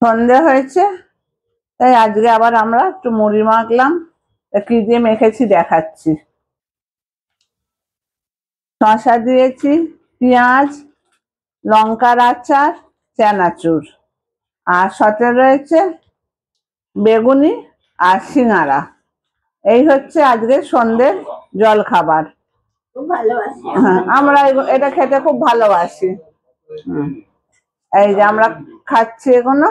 সন্ধে হয়েছে, তাই আজকে আবার আমরা একটু মুড়ি মাখলাম। কি দিয়ে মেখেছি দেখাচ্ছি। শসা দিয়েছি, পেঁয়াজ, লঙ্কার আচার, চানাচুর, আর সাথে রয়েছে বেগুনি আর সিঙ্গারা। এই হচ্ছে আজকে সন্ধ্যের জল খাবার। হ্যাঁ, আমরা এটা খেতে খুব ভালোবাসি। এই যে আমরা খাচ্ছি এগুলো।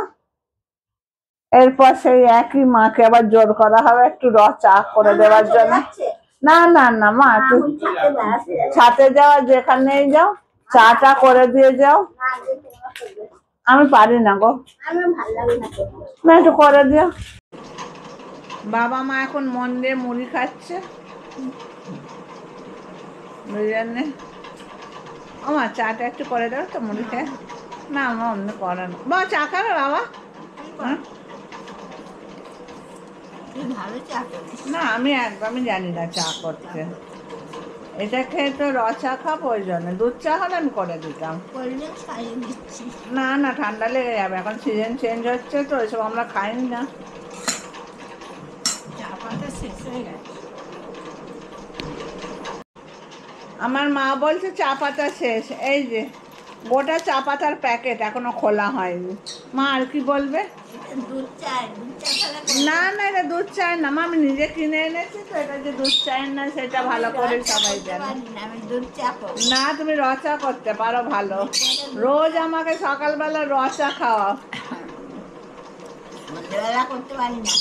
এরপর সেই একই মাকে আবার জোর করা হবে একটু চা করে দেওয়ার জন্য। না না না মা, ছাতে যাও, যেখানেই যাও চাটা করে দিয়ে যাও। আমি পারি না গো, না একটু করে দিও। বাবা মা এখন মন দিয়ে মুড়ি খাচ্ছে, বুঝলেন? আমার চাটা একটু করে দাও তো মুড়ি খেয়ে। না আমার অন্য করে না। বা চা খাবে বাবা? না আমি একদমই জানি না চা করতে। এটা খেয়ে তো চা খাবো, ওই জন্য দুধ চা হলে আমি করে দিতাম। না না ঠান্ডা লেগে যাবে, এখন সিজন চেঞ্জ হচ্ছে তো এসব আমরা খাইনি না। আমার মা বলছে চা পাতা শেষ। এই যে গোটা চা পাতার প্যাকেট এখনো খোলা হয়নি। মা আর কি বলবে? না না এটা দুধ চায় না মা, আমি নিজে কিনে এনেছি তো। এটা যে দুধ চায় না সেটা ভালো করে সবাই জানে। না তুমি র চা করতে পারো ভালো, রোজ আমাকে সকালবেলা র চা খাওয়াও। করতে পারি না।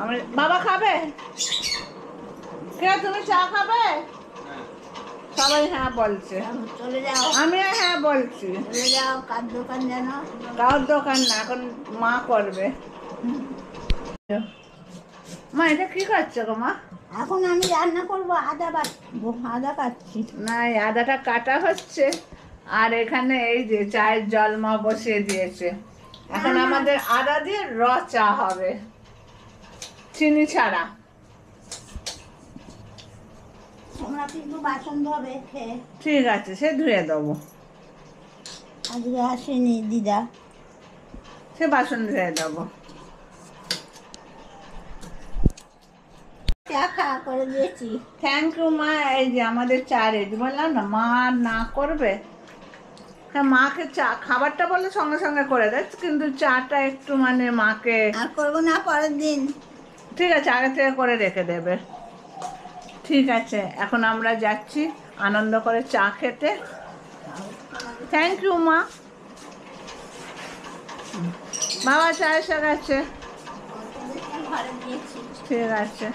আমি বাবা খাবে কে? তুমি চা খাবে? সবাই হ্যাঁ বলছে। চলে যাও। আমি হ্যাঁ বলছি। চলে যাও। কার দোকান জানো? কার দোকান না, এখন মা করবে। মা এটা কি করছো গো মা? এখন আমি রান্না করবো, আদা কাটছি। না এই আদাটা কাটা হচ্ছে, আর এখানে এই যে চায়ের জল মা বসিয়ে দিয়েছে। এখন আমাদের আদা দিয়ে র চা হবে, চিনি ছাড়া। তোমরা কিন্তু বাসন ধোবে খেয়ে। ঠিক আছে, সে ধুয়ে দেবো। আজকে আসেনি দিদা, সে বাসন ধুয়ে দেবো। চা খাওয়া করে দিয়েছি। থ্যাংক ইউ মা। এই যে আমাদের চা রেডি। বললাম না মা না করবে। হ্যাঁ মাকে চা খাবারটা বলে সঙ্গে সঙ্গে করে দেয়, কিন্তু চাটা একটু মানে মাকে আর করবো না পরের দিন। ঠিক আছে, আগে থেকে করে রেখে দেবে। ঠিক আছে, এখন আমরা যাচ্ছি আনন্দ করে চা খেতে। থ্যাংক ইউ মা। বাবা চা এসে গেছে। ঘরে দিয়েছি। ঠিক আছে।